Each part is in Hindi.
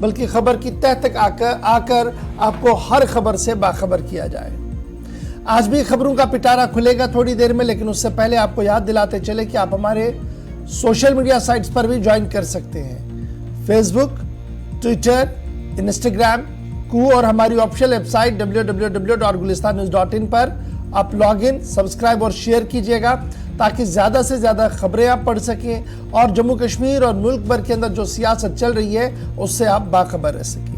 बल्कि खबर की तह तक आकर आपको हर खबर से बाखबर किया जाए। आज भी खबरों का पिटारा खुलेगा थोड़ी देर में, लेकिन उससे पहले आपको याद दिलाते चले कि आप हमारे सोशल मीडिया साइट्स पर भी ज्वाइन कर सकते हैं। फेसबुक, ट्विटर, इंस्टाग्राम, कू और हमारी ऑफिशियल वेबसाइट www.gulistannews.in पर आप लॉग इन, सब्सक्राइब और शेयर कीजिएगा ताकि ज़्यादा से ज़्यादा खबरें आप पढ़ सकें और जम्मू कश्मीर और मुल्क भर के अंदर जो सियासत चल रही है उससे आप बाखबर रह सकें।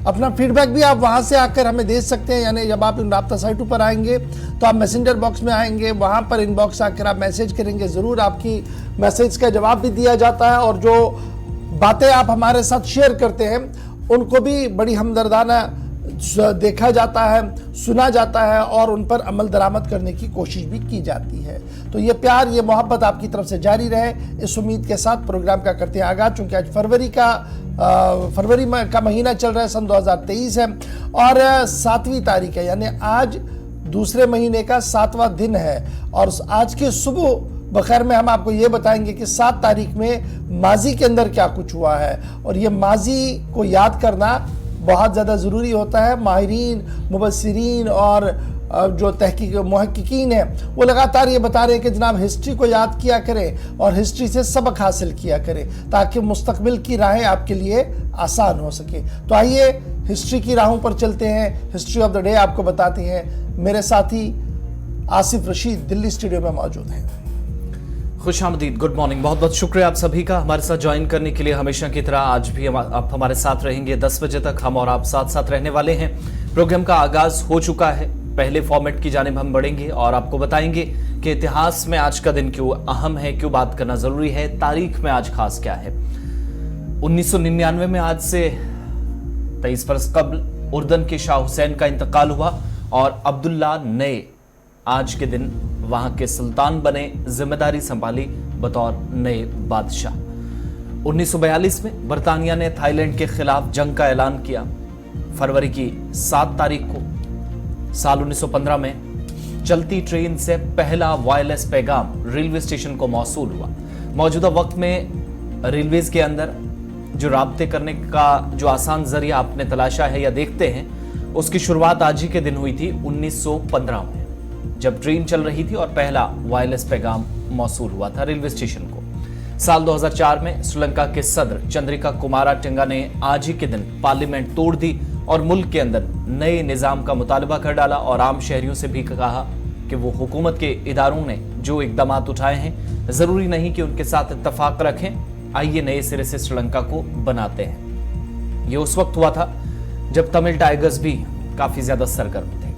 अपना फीडबैक भी आप वहाँ से आकर हमें दे सकते हैं, यानी जब आप इन राब्ता साइटों पर आएंगे तो आप मैसेंजर बॉक्स में आएंगे, वहाँ पर इनबॉक्स आकर आप मैसेज करेंगे, ज़रूर आपकी मैसेज का जवाब भी दिया जाता है और जो बातें आप हमारे साथ शेयर करते हैं उनको भी बड़ी हमदर्दाना देखा जाता है, सुना जाता है और उन पर अमल दरामद करने की कोशिश भी की जाती है। तो ये प्यार, ये मोहब्बत आपकी तरफ से जारी रहे, इस उम्मीद के साथ प्रोग्राम का करते हैं आगाज। चूँकि आज फरवरी का महीना चल रहा है, सन 2023 है और 7वीं तारीख है, यानी आज दूसरे महीने का 7वां दिन है। और आज की सुबह बखैर में हम आपको ये बताएंगे कि 7 तारीख में माजी के अंदर क्या कुछ हुआ है और ये माजी को याद करना बहुत ज़्यादा ज़रूरी होता है। माहिरीन, मुबस्सिरीन और जो तहकीक मुहक्किकीन हैं वो लगातार ये बता रहे हैं कि जनाब हिस्ट्री को याद किया करें और हिस्ट्री से सबक हासिल किया करें ताकि मुस्तकबिल की राहें आपके लिए आसान हो सके। तो आइए हिस्ट्री की राहों पर चलते हैं, हिस्ट्री ऑफ द डे आपको बताते हैं। मेरे साथी आसिफ रशीद दिल्ली स्टूडियो में मौजूद हैं। खुशामदीद, गुड मॉर्निंग, बहुत बहुत शुक्रिया आप सभी का हमारे साथ ज्वाइन करने के लिए। हमेशा की तरह आज भी आप हमारे साथ रहेंगे। 10 बजे तक हम और आप साथ साथ रहने वाले हैं। प्रोग्राम का आगाज हो चुका है, पहले फॉर्मेट की जानिब हम बढ़ेंगे और आपको बताएंगे कि इतिहास में आज का दिन क्यों अहम है, क्यों बात करना जरूरी है, तारीख में आज खास क्या है। 1999 में आज से 23 बरस कबल उर्दन के शाह हुसैन का इंतकाल हुआ और अब्दुल्ला नए आज के दिन वहां के सुल्तान बने, जिम्मेदारी संभाली बतौर नए बादशाह। 1942 में बरतानिया ने थाईलैंड के खिलाफ जंग का ऐलान किया। फरवरी की 7 तारीख को साल 1915 में चलती ट्रेन से पहला वायरलेस पैगाम रेलवे स्टेशन को मौसूल हुआ। मौजूदा वक्त में रेलवेज के अंदर जो राब्ते करने का जो आसान जरिया आपने तलाशा है या देखते हैं, उसकी शुरुआत आज ही के दिन हुई थी 1915 में, जब ट्रेन चल रही थी और पहला वायरलेस पैगाम मौसूल हुआ था रेलवे स्टेशन को। साल 2004 में श्रीलंका के सदर चंद्रिका कुमारटंगा ने आज ही के दिन पार्लियामेंट तोड़ दी और मुल्क के अंदर नए निजाम का मुतालबा कर डाला और आम शहरियों से भी कहा कि वो हुकूमत के इदारों ने जो इकदाम उठाए हैं जरूरी नहीं कि उनके साथ इत्तफाक रखें, आइए नए सिरे से श्रीलंका को बनाते हैं। ये उस वक्त हुआ था जब तमिल टाइगर्स भी काफी ज्यादा सरगर्म थे।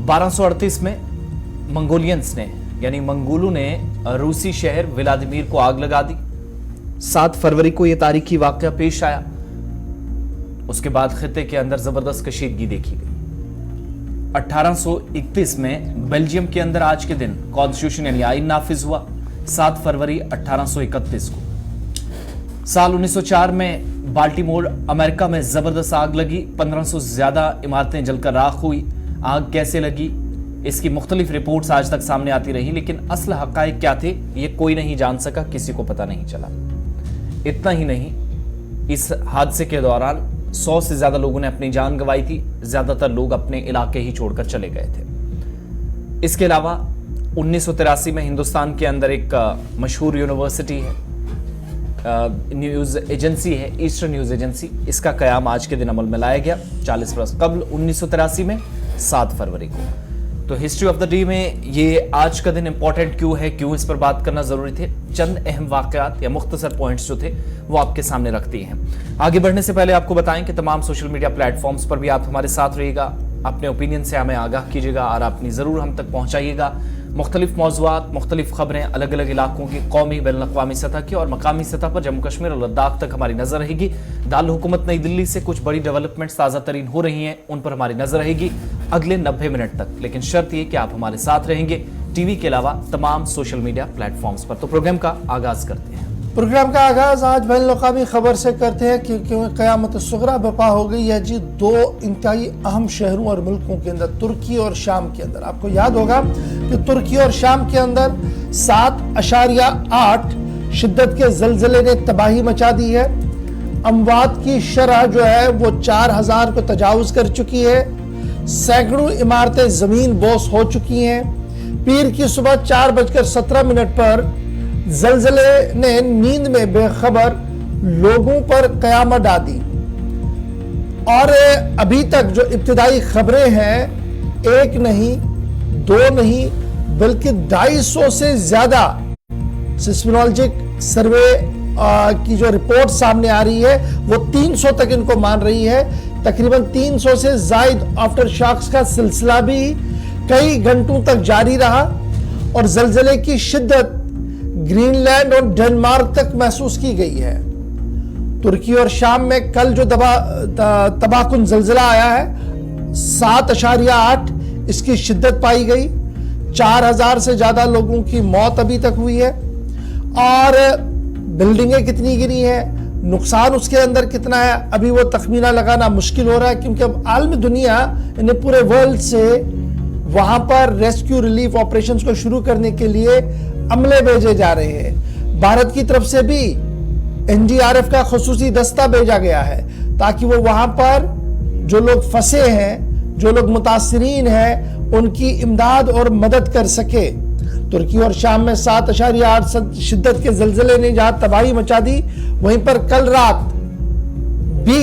1238 में मंगोलियंस ने यानी मंगोलों ने रूसी शहर व्लादिमीर को आग लगा दी। 7 फरवरी को यह तारीखी वाकया पेश आया। उसके बाद खित्ते के अंदर जबरदस्त कशीदगी देखी गई। 1831 में बेल्जियम के अंदर आज के दिन कॉन्स्टिट्यूशन यानी आईन नाफिज हुआ। 7 फरवरी 1831 को। साल 1904 में बाल्टीमोर अमेरिका में जबरदस्त आग लगी। 1500 से ज्यादा इमारतें जलकर राख हुई। आग कैसे लगी इसकी मुख्तलिफ रिपोर्ट्स आज तक सामने आती रही, लेकिन असल हकायक क्या थे ये कोई नहीं जान सका, किसी को पता नहीं चला। इतना ही नहीं, इस हादसे के दौरान 100 से ज्यादा लोगों ने अपनी जान गंवाई थी। ज्यादातर लोग अपने इलाके ही छोड़कर चले गए थे। इसके अलावा 1983 में हिंदुस्तान के अंदर एक मशहूर यूनिवर्सिटी है, न्यूज एजेंसी है, ईस्टर्न न्यूज एजेंसी, इसका कयाम आज के दिन अमल में लाया गया 40 बरस कबल 1983 में 7 फरवरी को। तो हिस्ट्री ऑफ द डे में ये आज का दिन इंपॉर्टेंट क्यों है, क्यों इस पर बात करना जरूरी थे, चंद अहम वाकयात या मुख्तसर पॉइंट्स जो थे वो आपके सामने रखती हैं। आगे बढ़ने से पहले आपको बताएं कि तमाम सोशल मीडिया प्लेटफॉर्म्स पर भी आप हमारे साथ रहिएगा, अपने ओपिनियन से हमें आगाह कीजिएगा और अपनी जरूर हम तक पहुंचाइएगा। मुख्तलिफ मौज़ूआत, मुख्तलिफ खबरें, अलग अलग इलाकों की, कौमी बैनुल-अक़वामी सतह की और मकामी सतह पर जम्मू कश्मीर और लद्दाख तक हमारी नजर रहेगी। दारुल हुकूमत नई दिल्ली से कुछ बड़ी डेवलपमेंट्स ताज़ा तरीन हो रही हैं, उन पर हमारी नजर रहेगी अगले 90 मिनट तक, लेकिन शर्त यह कि आप हमारे साथ रहेंगे टीवी के अलावा तमाम सोशल मीडिया प्लेटफॉर्म्स पर। तो प्रोग्राम का आगाज करते हैं। प्रोग्राम का आगाज आज बैनुल-अक़वामी खबर से करते हैं क्योंकि क़यामत सुग़रा बर्पा हो गई है जी 2 इंतहाई अहम शहरों और मुल्कों के अंदर, तुर्की और शाम के अंदर। आपको याद होगा कि तुर्की और शाम के अंदर 7.8 शिद्दत के ज़लज़ले ने तबाही मचा दी है। अमवात की शरह जो है वो 4000 को तजावुज कर चुकी है। सैकड़ों इमारतें जमीन बोस हो चुकी हैं। पीर की सुबह 4:17 पर जलजले ने नींद में बेखबर लोगों पर कयामत डा दी और अभी तक जो इब्तिदाई खबरें हैं, एक नहीं, दो नहीं, बल्कि 250 से ज्यादा सिस्मोलॉजिक सर्वे की जो रिपोर्ट सामने आ रही है वो 300 तक इनको मान रही है। तकरीबन 300 से जायद आफ्टर शॉक्स का सिलसिला भी कई घंटों तक जारी रहा और जलजले की शिद्दत ग्रीनलैंड और डेनमार्क तक महसूस की गई है। तुर्की और शाम में कल जो तबाहकुन जलजिला आया है 7.8 इसकी शिद्दत पाई गई। 4000 से ज्यादा लोगों की मौत अभी तक हुई है और बिल्डिंगें कितनी गिरी हैं, नुकसान उसके अंदर कितना है, अभी वो तखमीना लगाना मुश्किल हो रहा है क्योंकि अब आलमी दुनिया ने पूरे वर्ल्ड से वहां पर रेस्क्यू रिलीफ ऑपरेशंस को शुरू करने के लिए अमले भेजे जा रहे हैं। भारत की तरफ से भी एनडीआरएफ का खुसूसी दस्ता भेजा गया है ताकि वो वहां पर जो लोग फंसे हैं, जो लोग मुतासरीन हैं, उनकी इमदाद और मदद कर सके। तुर्की और शाम में 7.8 शिद्दत के जलजले ने जहां तबाही मचा दी, वहीं पर कल रात भी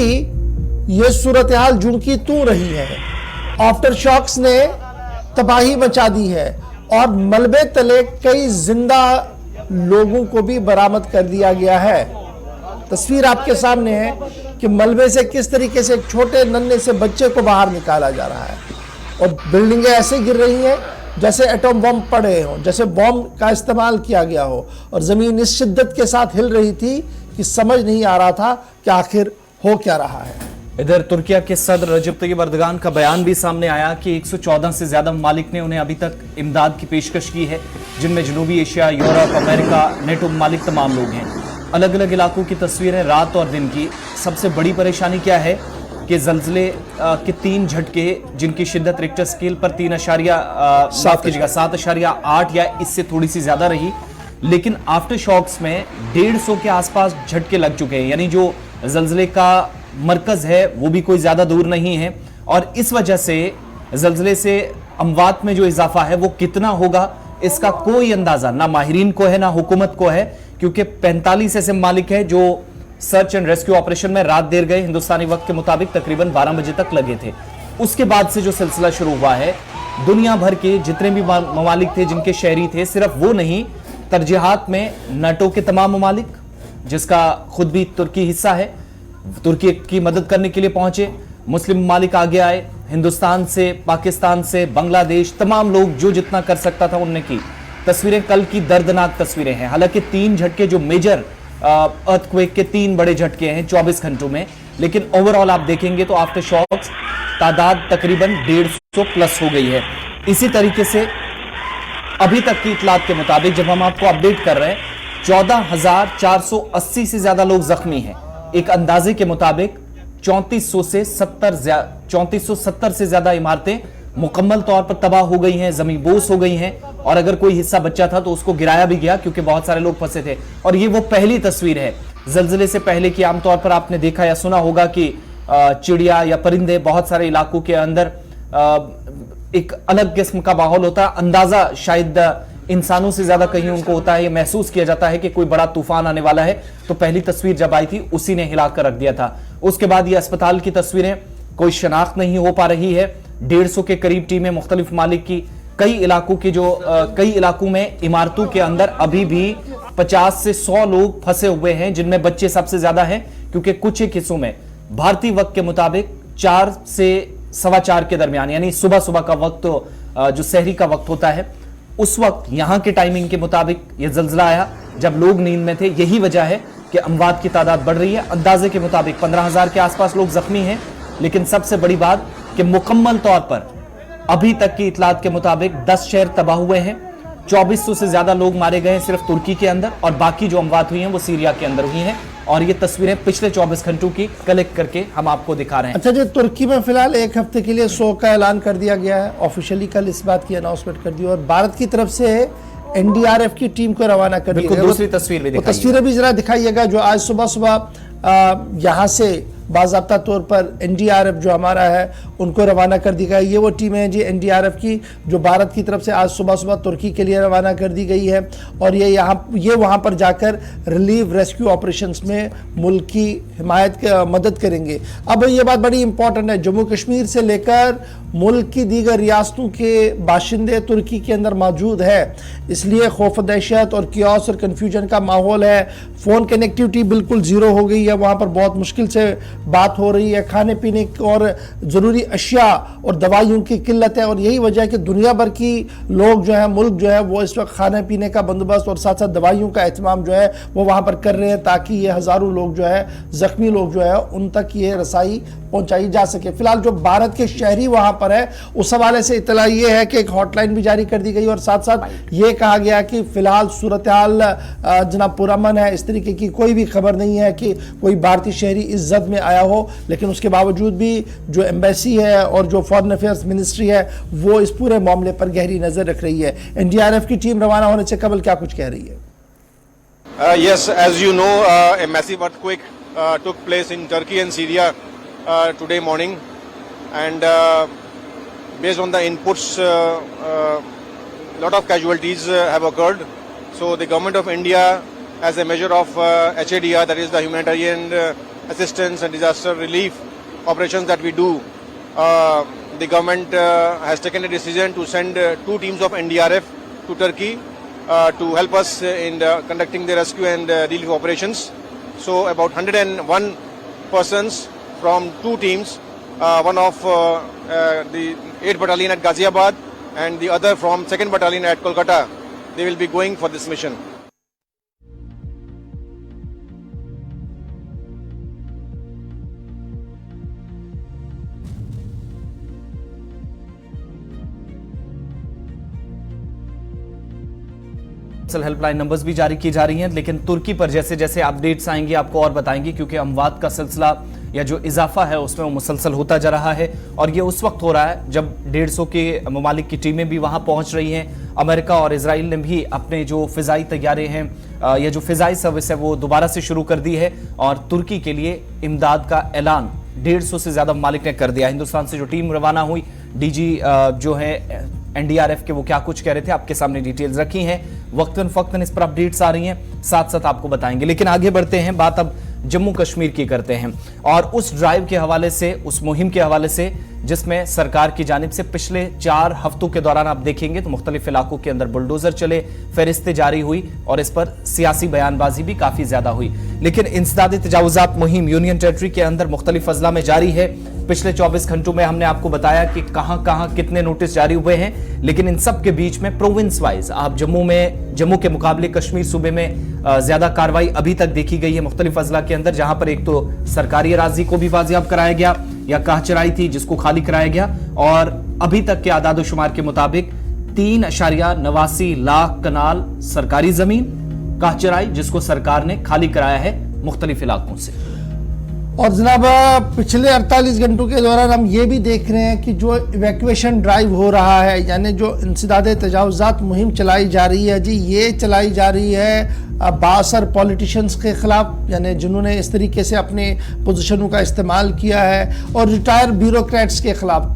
ये सूरत हाल जूं की तू रही है। आफ्टर शॉक्स ने तबाही मचा दी है और मलबे तले कई जिंदा लोगों को भी बरामद कर दिया गया है। तस्वीर आपके सामने है कि मलबे से किस तरीके से एक छोटे नन्हे से बच्चे को बाहर निकाला जा रहा है और बिल्डिंगें ऐसे गिर रही हैं जैसे एटम बम पड़े हों, जैसे बॉम्ब का इस्तेमाल किया गया हो और जमीन इस शिद्दत के साथ हिल रही थी कि समझ नहीं आ रहा था कि आखिर हो क्या रहा है। इधर तुर्किया के सदर रजब तैयब अर्दगान का बयान भी सामने आया कि 114 से ज्यादा ममालिक ने उन्हें अभी तक इमदाद की पेशकश की है, जिनमें जनूबी एशिया, यूरोप, अमेरिका, नेटो ममालिक तमाम लोग हैं। अलग अलग इलाकों की तस्वीरें रात और दिन की। सबसे बड़ी परेशानी क्या है कि जलजले के 3 झटके जिनकी शिद्दत रिक्टर स्केल पर 7.8 या इससे थोड़ी सी ज्यादा रही, लेकिन आफ्टर शॉक्स में 150 के आसपास झटके लग चुके हैं। यानी जो जलजले का मरकज है वो भी कोई ज्यादा दूर नहीं है और इस वजह से जलजले से अमवात में जो इजाफा है वो कितना होगा इसका कोई अंदाजा ना माहिरीन को है ना हुकूमत को है, क्योंकि 45 ऐसे ममालिक है जो सर्च एंड रेस्क्यू ऑपरेशन में रात देर गए हिंदुस्तानी वक्त के मुताबिक तकरीबन 12 बजे तक लगे थे। उसके बाद से जो सिलसिला शुरू हुआ है, दुनिया भर के जितने भी ममालिक थे जिनके शहरी थे, सिर्फ वो नहीं, तरजीहात में नाटो के तमाम ममालिक जिसका खुद भी तुर्की हिस्सा है, तुर्की की मदद करने के लिए पहुंचे। मुस्लिम ममालिक आगे आए, हिंदुस्तान से, पाकिस्तान से, बांग्लादेश, तमाम लोग जो जितना कर सकता था उनने की। तस्वीरें कल की दर्दनाक तस्वीरें हैं। हालांकि 3 झटके जो मेजर अर्थक्वेक के 3 बड़े झटके हैं 24 घंटों में, लेकिन ओवरऑल आप देखेंगे तो आफ्टर शॉक्स तादाद तकरीबन 150 प्लस हो गई है। इसी तरीके से अभी तक की इतलात के मुताबिक जब हम आपको अपडेट कर रहे हैं 14,480 से ज्यादा लोग जख्मी हैं। एक अंदाजे के मुताबिक 3470 से ज्यादा इमारतें मुकम्मल तौर पर तबाह हो गई हैं, जमींबोस हो गई हैं और अगर कोई हिस्सा बचा था तो उसको गिराया भी गया क्योंकि बहुत सारे लोग फंसे थे। और ये वो पहली तस्वीर है जलजले से पहले की। आमतौर पर आपने देखा या सुना होगा कि चिड़िया या परिंदे बहुत सारे इलाकों के अंदर एक अलग किस्म का माहौल होता है। अंदाजा शायद इंसानों से ज्यादा कहीं उनको होता है, ये महसूस किया जाता है कि कोई बड़ा तूफान आने वाला है। तो पहली तस्वीर जब आई थी उसी ने हिलाकर रख दिया था। उसके बाद ये अस्पताल की तस्वीरें, कोई शनाख्त नहीं हो पा रही है। 150 के करीब टीमें मुख्तलिफ मालिक की, कई इलाकों में इमारतों के अंदर अभी भी 50 से 100 लोग फंसे हुए हैं, जिनमें बच्चे सबसे ज्यादा हैं क्योंकि कुछ एक हिस्सों में भारतीय वक्त के मुताबिक 4 से 4:15 के दरमियान, यानी सुबह का वक्त जो सहरी का वक्त होता है, उस वक्त यहां के टाइमिंग के मुताबिक यह जलजला आया जब लोग नींद में थे। यही वजह है कि अमवात की तादाद बढ़ रही है। अंदाजे के मुताबिक 15,000 के आसपास लोग जख्मी हैं, लेकिन सबसे बड़ी बात कि मुकम्मल तौर पर अभी तक की इतलात के मुताबिक 10 शहर तबाह हुए हैं, 2400 से ज्यादा लोग मारे गए हैं सिर्फ तुर्की के अंदर और बाकी जो अमवात हुई हैं वो सीरिया के अंदर हुई हैं। और ये तस्वीरें पिछले 24 घंटों की कलेक्ट करके हम आपको दिखा रहे हैं। अच्छा जी, तुर्की में फिलहाल 1 हफ्ते के लिए शो का ऐलान कर दिया गया है, ऑफिशियली कल इस बात की अनाउंसमेंट कर दी और भारत की तरफ से एनडीआरएफ की टीम को रवाना कर दिया। दूसरी तस्वीर भी तस्वीरें भी जरा दिखाइएगा जो आज सुबह यहाँ से बाज़ाब्ता तौर पर एनडीआरएफ जो हमारा है उनको रवाना कर दी गई। ये वो टीमें हैं जी एनडीआरएफ की जो भारत की तरफ से आज सुबह सुबह तुर्की के लिए रवाना कर दी गई है और ये वहाँ पर जाकर रिलीफ रेस्क्यू ऑपरेशंस में मुल्क की हिमायत मदद करेंगे। अब ये बात बड़ी इंपॉर्टेंट है, जम्मू कश्मीर से लेकर मुल्क की दीगर रियासतों के बाशिंदे तुर्की के अंदर मौजूद है, इसलिए खौफ दहशत और कियास और कन्फ्यूजन का माहौल है। फ़ोन कनेक्टिविटी बिल्कुल ज़ीरो हो गई है, वहाँ पर बहुत मुश्किल से बात हो रही है, खाने पीने और ज़रूरी अशिया और दवाइयों की किल्लत है और यही वजह है कि दुनिया भर की लोग जो है मुल्क जो है वो इस वक्त खाने पीने का बंदोबस्त और साथ साथ दवाइयों का एहतमाम जो है वो वहाँ पर कर रहे हैं ताकि ये हज़ारों लोग जो है ज़ख्मी लोग जो है उन तक ये रसाई पहुंचाई जा सके। फिलहाल जो भारत के शहरी वहां पर है उस हवाले से इतला ये है कि एक हॉटलाइन भी जारी कर दी गई और साथ साथ ये कहा गया कि फिलहाल सूरत हाल जनाब पुरअमन है, इस तरीके की कोई भी खबर नहीं है कि कोई भारतीय शहरी इस जद में आया हो, लेकिन उसके बावजूद भी जो एम्बेसी है और जो फॉरेन अफेयर्स मिनिस्ट्री है वो इस पूरे मामले पर गहरी नजर रख रही है। एनडीआरएफ की टीम रवाना होने से कबल क्या कुछ कह रही है? Yes, as you know, a massive earthquake took place in Turkey and Syria today morning, and based on the inputs, lot of casualties have occurred. So the government of India, as a measure of HADR, that is the humanitarian assistance and disaster relief operations that we do, the government has taken a decision to send 2 teams of NDRF to Turkey to help us in conducting the rescue and relief operations. So about 101 persons from 2 teams, one of the 8th Battalion at Ghaziabad and the other from 2nd Battalion at Kolkata, they will be going for this mission. Helpline numbers भी जारी की जा रही हैं, लेकिन तुर्की पर जैसे जैसे अपडेट्स आएंगे आपको और बताएंगे, क्योंकि अमवात का सिलसिला या जो इजाफा है उसमें वो मुसलसल होता जा रहा है और ये उस वक्त हो रहा है जब 150 के ममालिक की टीमें भी वहां पहुंच रही हैं। अमेरिका और इजराइल ने भी अपने जो फिजाई तैयारे हैं या जो फिजाई सर्विस है वो दोबारा से शुरू कर दी है और तुर्की के लिए इमदाद का ऐलान 150 से ज्यादा ममालिक ने कर दिया। हिंदुस्तान से जो टीम रवाना हुई, डीजी जो है एनडीआरएफ के, वो क्या कुछ कह रहे थे आपके सामने डिटेल्स रखी हैं, वक्तन फक्तन इस पर अपडेट्स आ रही हैं, साथ साथ आपको बताएंगे। लेकिन आगे बढ़ते हैं, बात अब जम्मू कश्मीर की करते हैं और उस ड्राइव के हवाले से, उस मुहिम के हवाले से जिसमें सरकार की जानिब से पिछले 4 हफ्तों के दौरान आप देखेंगे तो मुख्तलिफ इलाकों के अंदर बुलडोजर चले, फहरिस्तें जारी हुई और इस पर सियासी बयानबाजी भी काफी ज्यादा हुई। लेकिन इंसदादी तजावुजात मुहिम यूनियन टेरिटरी के अंदर मुख्तलिफ अजला में जारी है। पिछले 24 घंटों में हमने आपको बताया कि कहां कहां कितने नोटिस जारी हुए हैं, लेकिन इन सब के बीच में प्रोविंस वाइज आप जम्मू के मुकाबले कश्मीर सूबे में ज्यादा कार्रवाई अभी तक देखी गई है मुख्तलिफ अजला के अंदर, जहां पर एक तो सरकारी अराजी को भी बाजियाब कराया गया या काहचराई थी जिसको खाली कराया गया और अभी तक के आदाद शुमार के मुताबिक 3.89 लाख कनाल सरकारी जमीन काहचराई जिसको सरकार ने खाली कराया है मुख्तलिफ इलाकों से। और जनाब पिछले 48 घंटों के दौरान हम ये भी देख रहे हैं कि जो इवैक्यूएशन ड्राइव हो रहा है, यानी जो इंसदादे तजावुजात मुहिम चलाई जा रही है जी, ये चलाई जा रही है बासर पॉलिटिशियंस के खिलाफ, यानी जिन्होंने इस तरीके से अपने पोजीशनों का इस्तेमाल किया है, और रिटायर ब्यूरोक्रेट्स के खिलाफ,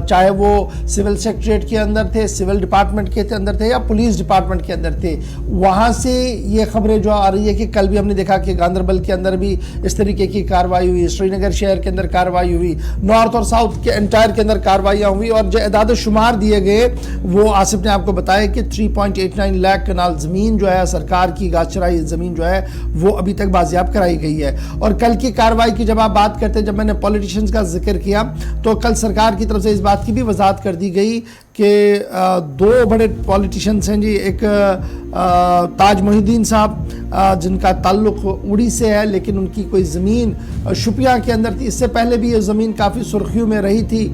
चाहे वो सिविल सेक्रेटरीट के अंदर थे, सिविल डिपार्टमेंट के अंदर थे या पुलिस डिपार्टमेंट के अंदर थे। वहाँ से ये खबरें जो आ रही है कि कल भी हमने देखा कि गांदरबल के अंदर भी इस तरीके की कार्रवाई हुई, श्रीनगर शहर के अंदर कार्रवाई हुई, नॉर्थ और साउथ के एंटायर के अंदर कार्रवाइयाँ हुई और जो एदाद शुमार दिए गए वो आसिफ ने आपको बताया कि 3.89 लाख कनाल ज़मीन जो है सरकार की चराई जमीन जो है वो अभी तक बाजियाब कराई गई है। और कल की कार्रवाई की जब आप बात करते हैं, जब मैंने पॉलिटिशियंस का जिक्र किया तो कल सरकार की तरफ से इस बात की भी वजाहत कर दी गई कि 2 बड़े पॉलिटिशियंस हैं जी, एक ताज मोहिद्दीन साहब जिनका ताल्लुक उड़ी से है, लेकिन उनकी कोई ज़मीन शुपियाँ के अंदर थी, इससे पहले भी ये ज़मीन काफ़ी सुर्खियों में रही थी,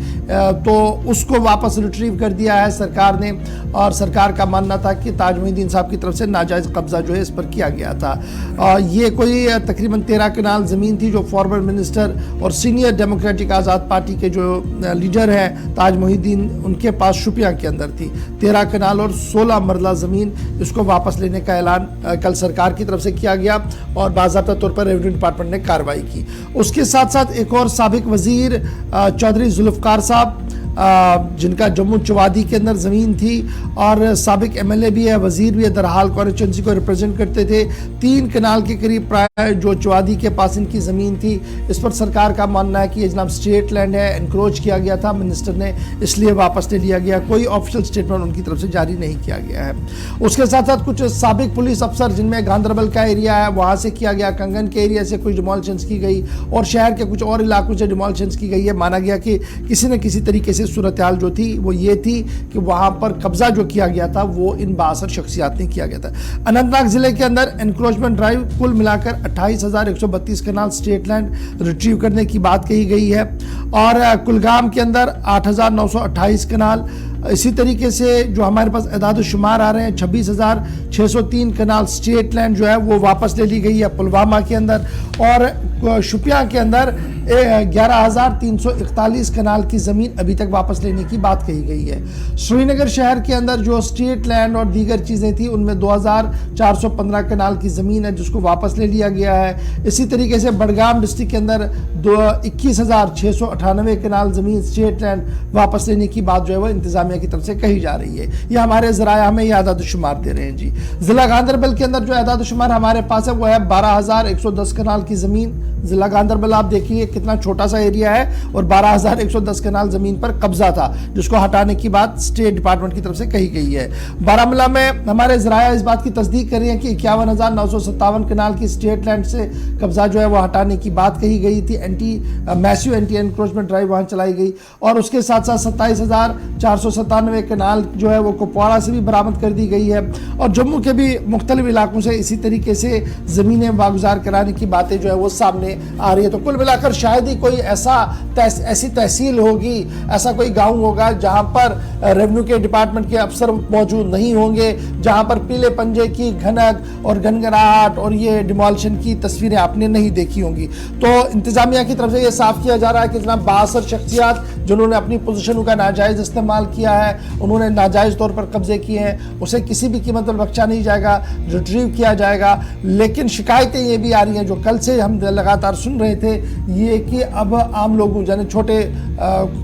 तो उसको वापस रिट्रीव कर दिया है सरकार ने। और सरकार का मानना था कि ताज मोहिद्दीन साहब की तरफ से नाजायज़ कब्ज़ा जो है इस पर किया गया था। ये कोई तकरीबन 13 कनाल ज़मीन थी जो फॉर्मर मिनिस्टर और सीनियर डेमोक्रेटिक आज़ाद पार्टी के जो लीडर हैं ताज मोहिद्दीन, उनके पास शुपियां के अंदर थी। 13 कनाल और 16 मरला ज़मीन इसको वापस लेने का ऐलान कल सरकार की तरफ से किया गया और बाज़ाब्ता तौर पर रेवेन्यू डिपार्टमेंट ने कार्रवाई की। उसके साथ साथ एक और साबिक वजीर चौधरी जुल्फ़कार साहब, जिनका जम्मू चवादी के अंदर ज़मीन थी और साबिक एमएलए भी है, वजीर भी है, दरहाल कॉन्स्टिट्यूंसी को रिप्रेजेंट करते थे। 3 कनाल के करीब प्राय जो चवादी के पास इनकी ज़मीन थी, इस पर सरकार का मानना है कि ये जनाब स्टेट लैंड है, एनक्रोच किया गया था मिनिस्टर ने, इसलिए वापस ले लिया गया। कोई ऑफिशियल स्टेटमेंट उनकी तरफ से जारी नहीं किया गया है। उसके साथ साथ कुछ साबिक पुलिस अफसर, जिनमें गांधरबल का एरिया है, वहाँ से किया गया, कंगन के एरिया से कुछ डिमोलिशंस की गई और शहर के कुछ और इलाकों से डिमोलिशंस की गई है। माना गया कि किसी न किसी तरीके से सूरत हाल जो थी वो ये थी कि वहां पर कब्जा जो किया गया था वो इन बासर शख्सियात ने किया गया था। अनंतनाग जिले के अंदर एनक्रोचमेंट ड्राइव कुल मिलाकर 28,132 कनाल स्टेट लैंड रिट्रीव करने की बात कही गई है और कुलगाम के अंदर 8,928 कनाल। इसी तरीके से जो हमारे पास एदाद शुमार आ रहे हैं, 26,603 कनाल स्टेट लैंड जो है वो वापस ले ली गई है पुलवामा के अंदर और शुपियां के अंदर 11,341 कनाल की ज़मीन अभी तक वापस लेने की बात कही गई है। श्रीनगर शहर के अंदर जो स्टेट लैंड और दीगर चीज़ें थी उनमें 2,415 कनाल की ज़मीन है जिसको वापस ले लिया गया है। इसी तरीके से बडगाम डिस्ट्रिक्ट के अंदर 21,698 कनाल ज़मीन स्टेट लैंड वापस लेने की बात जो है वो इंतज़ामिया की तरफ से कही जा रही है। यह हमारे ज़राया हमें यह आदाद शुमार दे रहे हैं जी। ज़िला गांधरबल के अंदर जो आदाद शुमार हमारे पास है वो है 12,110 कनाल की ज़मीन। ज़िला गांधरबल आप देखिए कितना छोटा सा एरिया है और 12,110 कनाल ज़मीन पर कब्जा था जिसको हटाने की बात स्टेट डिपार्टमेंट की तरफ से कही गई है। बारामूला में हमारे ज़राया इस बात की तस्दीक कर रही है कि 51,957 कनाल की स्टेट लैंड से कब्जा जो है वो हटाने की बात कही गई थी। मैसिव एंटी एनक्रोचमेंट ड्राइव वहाँ चलाई गई और उसके साथ साथ 27,497 कनाल जो है वो कुपवाड़ा से भी बरामद कर दी गई है और जम्मू के भी मुख्तलिफ इलाकों से इसी तरीके से ज़मीनें वागुजार कराने की बातें जो है वो सामने आ रही है। तो कुल मिलाकर शायद ही कोई ऐसी तहसील होगी, ऐसा कोई गांव होगा जहां पर रेवेन्यू के डिपार्टमेंट के अफसर मौजूद नहीं होंगे, जहां पर पीले पंजे की घनक और घनघनाहट और ये डिमोलिशन की तस्वीरें आपने नहीं देखी होंगी। तो इंतजामिया की तरफ से ये साफ किया जा रहा है कि जनाब 62 शख्सियात जिन्होंने अपनी पोजीशन का नाजायज इस्तेमाल किया है, उन्होंने नाजायज तौर पर कब्जे किए हैं, उसे किसी भी कीमत पर बख्शा नहीं जाएगा, रिट्रीव किया जाएगा। लेकिन शिकायतें ये भी आ रही हैं जो कल से हम लगातार सुन रहे थे, ये कि अब आम लोगों यानी छोटे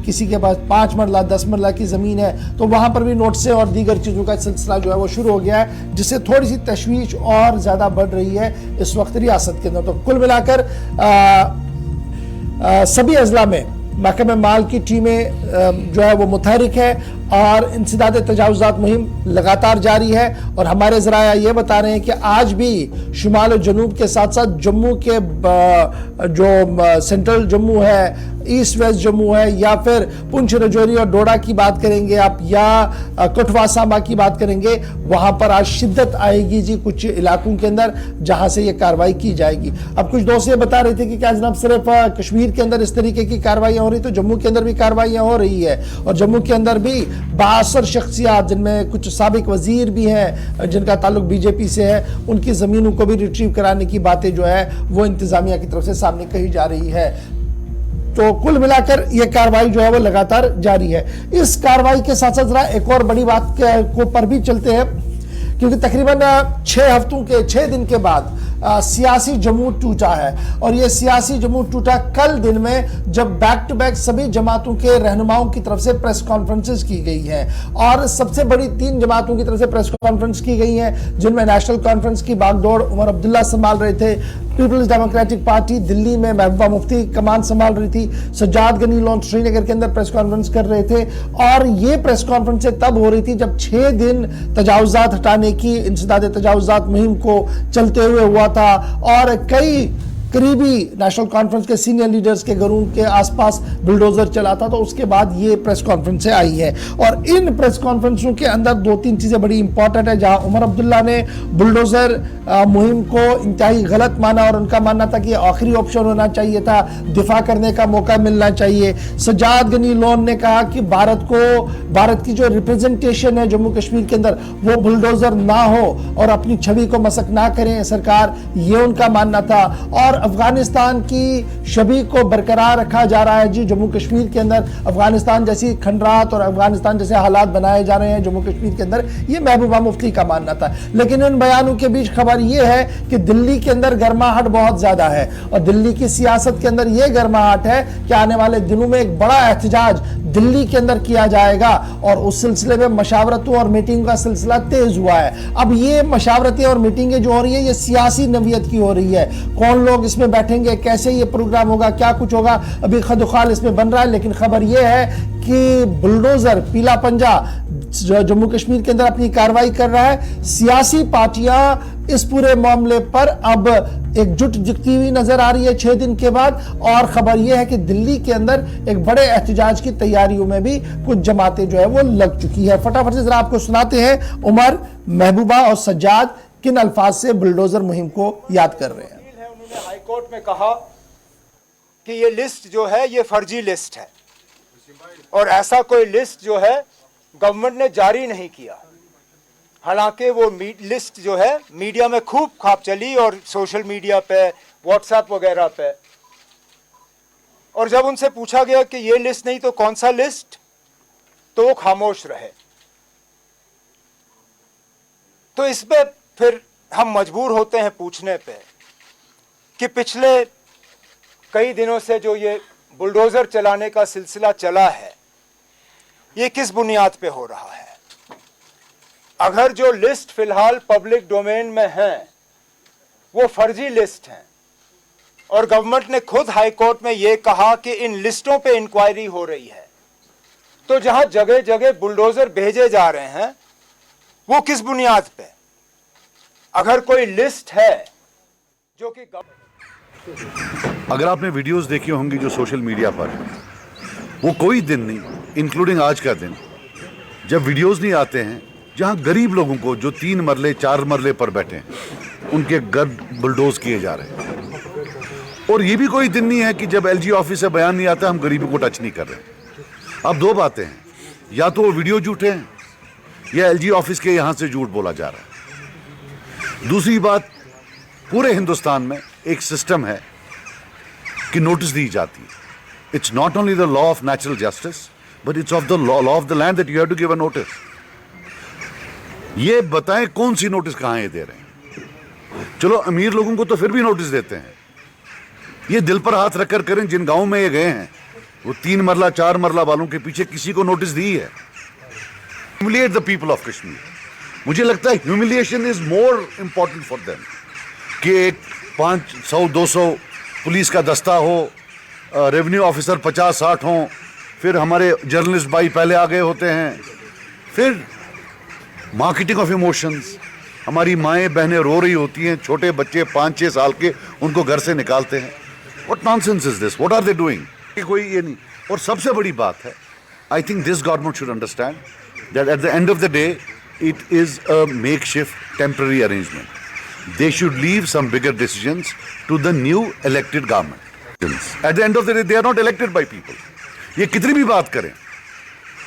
किसी के पास 5 मरला 10 मरला की ज़मीन है तो वहाँ पर भी नोटिसें और दीगर चीज़ों का सिलसिला जो है वो शुरू हो गया है, जिससे थोड़ी सी तशवीश और ज़्यादा बढ़ रही है इस वक्त रियासत के अंदर। तो कुल मिलाकर सभी अजला में महकमे माल की टीमें जो है वो मुतहरिक है और इंसदाद तजावुज़ात मुहिम लगातार जारी है और हमारे ज़राया ये बता रहे हैं कि आज भी शुमाल और जनूब के साथ साथ जम्मू के जो सेंट्रल जम्मू है, ईस्ट वेस्ट जम्मू है या फिर पुंछ रजौरी और डोडा की बात करेंगे आप या कठवा सांबा की बात करेंगे, वहां पर आज शिद्दत आएगी जी कुछ इलाकों के अंदर जहां से ये कार्रवाई की जाएगी। अब कुछ दोस्त ये बता रहे थे कि क्या जनाब सिर्फ कश्मीर के अंदर इस तरीके की कार्रवाइयां हो रही, तो जम्मू के अंदर भी कार्रवाइयां हो रही है और जम्मू के अंदर भी 62 शख्सियात जिनमें कुछ साबिक वजीर भी हैं जिनका ताल्लुक बीजेपी से है, उनकी ज़मीनों को भी रिट्रीव कराने की बातें जो है वो इंतजामिया की तरफ से सामने कही जा रही है। तो कुल मिलाकर ये कार्रवाई जो है वो लगातार जारी है। इस कार्रवाई के साथ साथ जरा एक और बड़ी बात को पर भी चलते हैं क्योंकि तकरीबन 6 दिन के बाद सियासी जमू टूटा है और ये सियासी जमू टूटा कल दिन में जब बैक टू बैक सभी जमातों के रहनुमाओं की तरफ से प्रेस कॉन्फ्रेंसेस की गई हैं और सबसे बड़ी 3 जमातों की तरफ से प्रेस कॉन्फ्रेंस की गई हैं जिनमें नेशनल कॉन्फ्रेंस की बागडोर उमर अब्दुल्ला संभाल रहे थे, पीपल्स डेमोक्रेटिक पार्टी दिल्ली में महबूबा मुफ्ती कमान संभाल रही थी, सज्जाद गनी लोन श्रीनगर के अंदर प्रेस कॉन्फ्रेंस कर रहे थे और ये प्रेस कॉन्फ्रेंस तब हो रही थी जब 6 दिन तजावुज़ात हटाने की इंसदाद तजावुज़ात मुहिम को चलते हुए हुआ था और कई करीबी नेशनल कॉन्फ्रेंस के सीनियर लीडर्स के घरों के आसपास बुलडोजर चला था। तो उसके बाद ये प्रेस कॉन्फ्रेंस आई है और इन प्रेस कॉन्फ्रेंसों के अंदर 2-3 चीजें बड़ी इंपॉर्टेंट है जहां उमर अब्दुल्ला ने बुलडोजर मुहिम को इंतहाई गलत माना और उनका मानना था कि आखिरी ऑप्शन होना चाहिए था, दिफा करने का मौका मिलना चाहिए। सज्जाद गनी लोन ने कहा कि भारत की जो रिप्रेजेंटेशन है जम्मू कश्मीर के अंदर वो बुलडोजर ना हो और अपनी छवि को मसक ना करें सरकार, ये उनका मानना था। और अफगानिस्तान की छवि को बरकरार रखा जा रहा है। जी, जम्मू कश्मीर के अंदर अफगानिस्तान जैसी खंडरात और अफगानिस्तान जैसे हालात बनाए जा रहे हैं जम्मू कश्मीर के अंदर, ये महबूबा मुफ्ती का मानना था। लेकिन इन बयानों के बीच खबर ये है कि दिल्ली के अंदर गर्माहट बहुत ज्यादा है और दिल्ली की सियासत के अंदर ये गर्माहट है कि आने वाले दिनों में एक बड़ा एहतजाज दिल्ली के अंदर किया जाएगा और उस सिलसिले में मशावरतों और मीटिंग का सिलसिला तेज हुआ है। अब ये मशावरतें और मीटिंगें जो हो रही है ये सियासी नवियत की हो रही है। कौन लोग इसमें बैठेंगे, कैसे ये प्रोग्राम होगा, क्या कुछ होगा, अभी खदुखाल इसमें बन रहा है। लेकिन खबर ये है कि बुलडोजर पीला पंजा जम्मू कश्मीर के अंदर अपनी कार्रवाई कर रहा है। सियासी पार्टियां इस पूरे मामले पर अब एकजुट दिखती हुई नजर आ रही है 6 दिन के बाद। और खबर यह है कि दिल्ली के अंदर एक बड़े एहतजाज की तैयारियों में भी कुछ जमातें जो है वो लग चुकी है। फटाफट से जरा आपको सुनाते हैं उमर, महबूबा और सज्जाद किन अल्फाज से बुलडोजर मुहिम को याद कर रहे हैं। उन्होंने हाईकोर्ट में कहा कि ये लिस्ट जो है ये फर्जी लिस्ट है और ऐसा कोई लिस्ट जो है गवर्नमेंट ने जारी नहीं किया। हालांकि वो लिस्ट जो है मीडिया में खूब खाप चली और सोशल मीडिया पे, व्हाट्सएप वगैरह पे। और जब उनसे पूछा गया कि ये लिस्ट नहीं तो कौन सा लिस्ट, तो वो खामोश रहे। तो इस पे फिर हम मजबूर होते हैं पूछने पे कि पिछले कई दिनों से जो ये बुलडोजर चलाने का सिलसिला चला है ये किस बुनियाद पे हो रहा है। अगर जो लिस्ट फिलहाल पब्लिक डोमेन में है वो फर्जी लिस्ट है और गवर्नमेंट ने खुद हाई कोर्ट में ये कहा कि इन लिस्टों पे इंक्वायरी हो रही है, तो जहां जगह जगह बुलडोजर भेजे जा रहे हैं वो किस बुनियाद पे। अगर कोई लिस्ट है जो कि अगर आपने वीडियोस देखी होंगी जो सोशल मीडिया पर, वो कोई दिन नहीं इंक्लूडिंग आज का दिन जब वीडियोस नहीं आते हैं जहां गरीब लोगों को जो 3 मरले 4 मरले पर बैठे हैं उनके घर बुलडोज किए जा रहे हैं। और ये भी कोई दिन नहीं है कि जब एलजी ऑफिस से बयान नहीं आता हम गरीबों को टच नहीं कर रहे। अब 2 बातें हैं, या तो वो वीडियो झूठे हैं या एलजी ऑफिस के यहां से झूठ बोला जा रहा है। दूसरी बात, पूरे हिंदुस्तान में एक सिस्टम है कि नोटिस दी जाती है। It's not only the law of natural justice but it's of the law of the land that you have to give a notice. ये बताएं कौन सी नोटिस कहां ये दे रहे हैं। चलो अमीर लोगों को तो फिर भी नोटिस देते हैं, ये दिल पर हाथ रखकर करें जिन गांव में ये गए हैं वो 3 मरला 4 मरला वालों के पीछे किसी को नोटिस दी है। Humiliate the people of Kashmir. मुझे लगता है humiliation is more important for them कि एक 500-200 पुलिस का दस्ता हो, रेवेन्यू ऑफिसर 50-60 हों, फिर हमारे जर्नलिस्ट भाई पहले आ गए होते हैं, फिर मार्केटिंग ऑफ इमोशंस। हमारी माएँ बहनें रो रही होती हैं, छोटे बच्चे 5-6 साल के उनको घर से निकालते हैं। What nonsense is this, what are they doing. कोई ये नहीं। और सबसे बड़ी बात है, I think this government should understand that at the end of the day it is a makeshift temporary arrangement. They should leave some bigger decisions to the new elected government. At the end of the day, they are not elected by people. ये कितनी भी बात करें,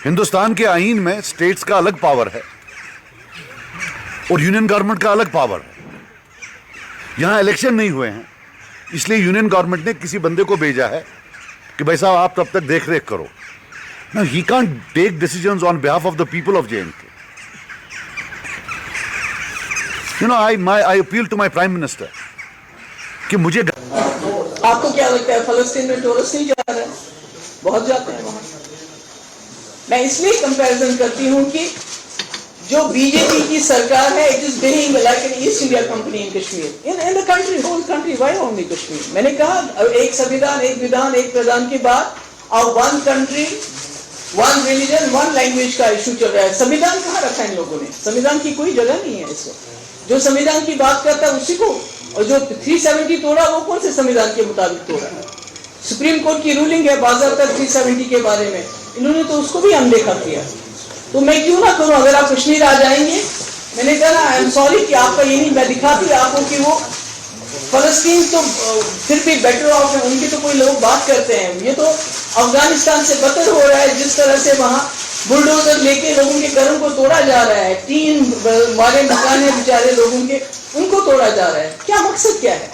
हिंदुस्तान के आईन में स्टेट्स का अलग पावर है और यूनियन गवर्नमेंट का अलग पावर है। यहां इलेक्शन नहीं हुए हैं, इसलिए यूनियन गवर्नमेंट ने किसी बंदे को भेजा है कि भाई साहब आप तब तक देख रेख करो। Now he can't take decisions on behalf of the people of J&K. You know, I appeal to my Prime Minister कि मुझे आपको क्या लगता है फलस्तीन में टूरिस्ट नहीं जा रहे हैं? बहुत जाते हैं वहां। मैं इसलिए कंपैरिजन करती हूं कि जो बीजेपी की सरकार है it is behaving like an East India Company in Kashmir, in the country, whole country, why only Kashmir. मैंने कहा एक संविधान, एक विधान, एक प्रधान के बाद अब 1 कंट्री 1 रिलीजन 1 लैंग्वेज का इशू चल रहा है। संविधान कहाँ रखा है इन लोगों ने? संविधान की कोई जगह नहीं है इस वक्त। जो संविधान की बात करता है उसी को, और जो 370 तोड़ा वो कौन से संविधान के मुताबिक तोड़ा है? सुप्रीम कोर्ट की रूलिंग है बाज़ाब्ता 370 के बारे में, इन्होंने तो उसको भी अनदेखा किया। तो मैं क्यों ना करूं? अगर आप कश्मीर आ जाएंगे, मैंने कहा ना आई एम सॉरी कि आपका ये नहीं, मैं दिखाती आपको कि वो फलस्तीन तो फिर भी बेटर ऑफ है, उनके तो कोई लोग बात करते हैं। ये तो अफगानिस्तान से बदतर हो रहा है, जिस तरह से वहां बुलडोजर लेके लोगों के घरों को तोड़ा जा रहा है, 3 वाले मकान है बेचारे लोगों के, उनको तोड़ा जा रहा है। क्या मकसद क्या है?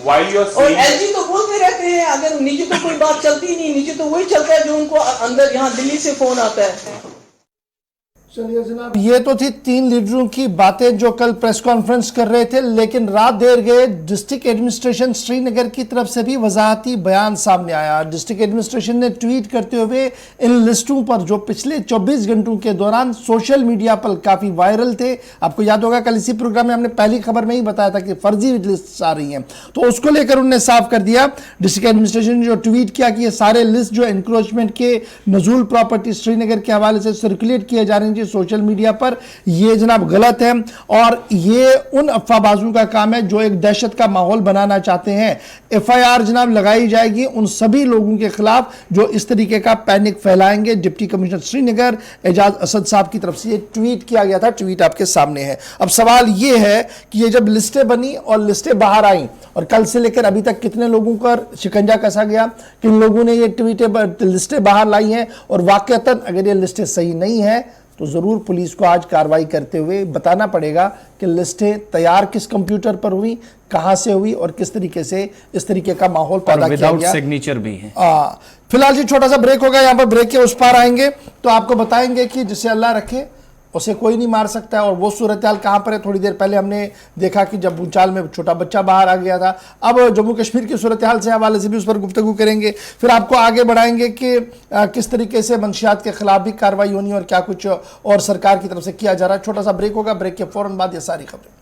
while you're और saying एलजी तो बोलते रहते हैं, अगर नीचे तो कोई बात चलती नहीं, नीचे तो वही चलता है जो उनको अंदर यहाँ दिल्ली से फोन आता है। चलिए जनाब, ये तो थी 3 लीडरों की बातें जो कल प्रेस कॉन्फ्रेंस कर रहे थे, लेकिन रात देर गए डिस्ट्रिक्ट एडमिनिस्ट्रेशन श्रीनगर की तरफ से भी वजाहती बयान सामने आया। डिस्ट्रिक्ट एडमिनिस्ट्रेशन ने ट्वीट करते हुए इन लिस्टों पर जो पिछले 24 घंटों के दौरान सोशल मीडिया पर काफ़ी वायरल थे, आपको याद होगा कल इसी प्रोग्राम में हमने पहली खबर में ही बताया था कि फर्जी लिस्ट आ रही हैं, तो उसको लेकर उन्होंने साफ कर दिया। डिस्ट्रिक्ट एडमिनिस्ट्रेशन ने जो ट्वीट किया कि ये सारे लिस्ट जो इंक्रोचमेंट के नजूल प्रॉपर्टी श्रीनगर के हवाले से सर्कुलेट किए जा रहे हैं सोशल मीडिया पर, ये जनाब गलत है और ये उन अफवाहबाजों का काम है जो एक दहशत का माहौल बनाना चाहते हैं। एफआईआर जनाब लगाई जाएगी उन सभी लोगों के खिलाफ जो इस तरीके का पैनिक फैलाएंगे। डिप्टी कमिश्नर श्रीनगर एजाज असद साहब की तरफ से ये ट्वीट किया गया था, ट्वीट आपके सामने है। अब सवाल ये है कि ये जब लिस्टें बनी और लिस्टें बाहर आई और कल से लेकर अभी तक कितने लोगों पर शिकंजा कसा गया, किन लोगों ने ये लिस्टें बाहर लाई हैं, और वाकईतन अगर ये लिस्टें सही नहीं है तो ज़रूर पुलिस को आज कार्रवाई करते हुए बताना पड़ेगा कि लिस्टें तैयार किस कंप्यूटर पर हुई, कहां से हुई और किस तरीके से इस तरीके का माहौल पैदा किया गया। सिग्नेचर भी है। फिलहाल जी छोटा सा ब्रेक होगा, यहाँ पर ब्रेक के उस पार आएंगे तो आपको बताएंगे कि जिसे अल्लाह रखे उसे कोई नहीं मार सकता है, और वो सूरत हाल कहाँ पर है। थोड़ी देर पहले हमने देखा कि जब भूचाल में छोटा बच्चा बाहर आ गया था, अब जम्मू कश्मीर की सूरत हाल से हवाले से भी उस पर गुफ्तगू करेंगे। फिर आपको आगे बढ़ाएंगे कि किस तरीके से मंशियात के खिलाफ भी कार्रवाई होनी और क्या कुछ और सरकार की तरफ से किया जा रहा है। छोटा सा ब्रेक होगा, ब्रेक के फौरन बाद ये सारी खबरें।